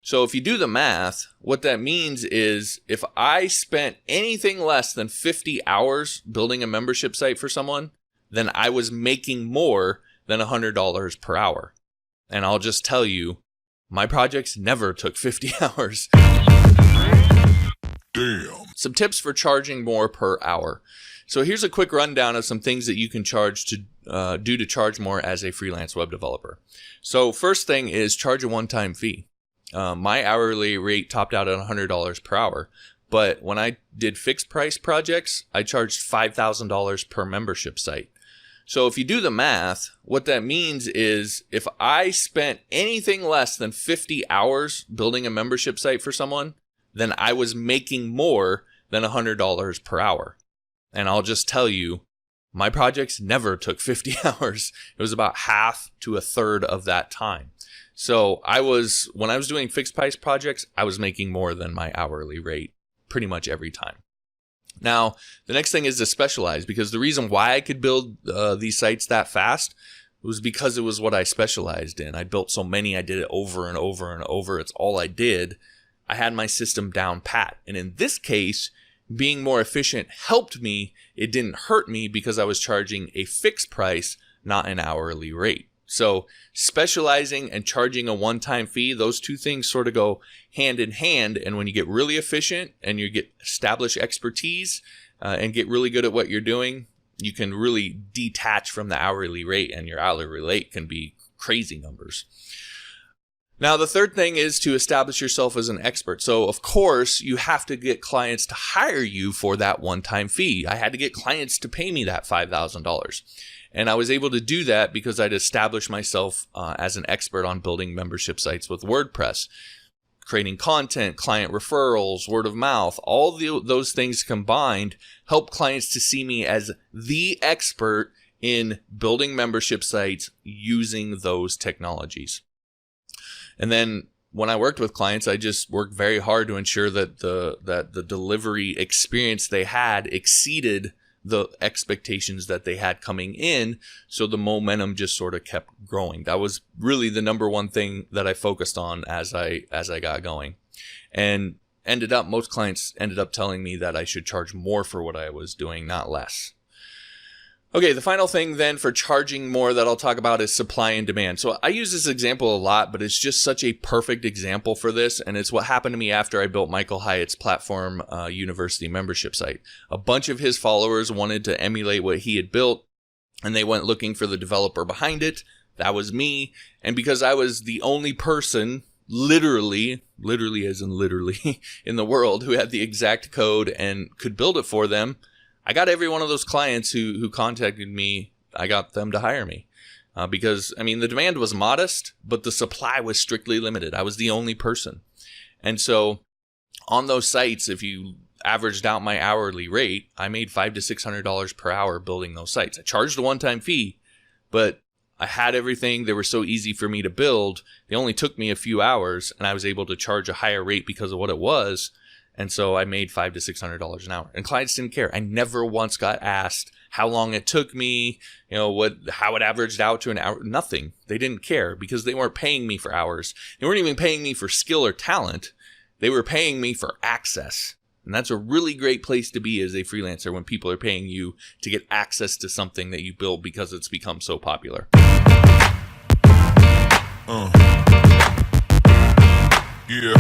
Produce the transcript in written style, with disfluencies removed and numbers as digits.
So if you do the math, what that means is if I spent anything less than 50 hours building a membership site for someone, then I was making more than $100 per hour. And I'll just tell you, my projects never took 50 hours. Damn. Some tips for charging more per hour. So here's a quick rundown of some things that you can charge to do to charge more as a freelance web developer. So first thing is charge a one-time fee. My hourly rate topped out at $100 per hour. But when I did fixed price projects, I charged $5,000 per membership site. So if you do the math, what that means is if I spent anything less than 50 hours building a membership site for someone, then I was making more than $100 per hour. And I'll just tell you, my projects never took 50 hours. It was about half to a third of that time. So when I was doing fixed price projects, I was making more than my hourly rate pretty much every time. Now, the next thing is to specialize, because the reason why I could build these sites that fast was because it was what I specialized in. I built so many, I did it over and over and over. It's all I did. I had my system down pat. And in this case, being more efficient helped me. It didn't hurt me because I was charging a fixed price, not an hourly rate. So specializing and charging a one-time fee, those two things sort of go hand in hand. And when you get really efficient and you get established expertise and get really good at what you're doing, you can really detach from the hourly rate, and your hourly rate can be crazy numbers. Now, the third thing is to establish yourself as an expert. So, of course, you have to get clients to hire you for that one-time fee. I had to get clients to pay me that $5,000. And I was able to do that because I'd established myself as an expert on building membership sites with WordPress, creating content, client referrals, word of mouth. All those things combined help clients to see me as the expert in building membership sites using those technologies. And then when I worked with clients, I just worked very hard to ensure that the delivery experience they had exceeded the expectations that they had coming in. So the momentum just sort of kept growing. That was really the number one thing that I focused on as I got going. And most clients ended up telling me that I should charge more for what I was doing, not less. Okay, the final thing then for charging more that I'll talk about is supply and demand. So I use this example a lot, but it's just such a perfect example for this. And it's what happened to me after I built Michael Hyatt's platform university membership site. A bunch of his followers wanted to emulate what he had built, and they went looking for the developer behind it. That was me. And because I was the only person, literally as in literally, in the world who had the exact code and could build it for them, I got every one of those clients who contacted me, I got them to hire me because, the demand was modest, but the supply was strictly limited. I was the only person. And so on those sites, if you averaged out my hourly rate, I made $500 to $600 per hour building those sites. I charged a one-time fee, but I had everything. They were so easy for me to build. They only took me a few hours, and I was able to charge a higher rate because of what it was. And so I made $500 to $600 an hour, and clients didn't care. I never once got asked how long it took me, how it averaged out to an hour. Nothing. They didn't care because they weren't paying me for hours. They weren't even paying me for skill or talent. They were paying me for access. And that's a really great place to be as a freelancer when people are paying you to get access to something that you build because it's become so popular. Yeah.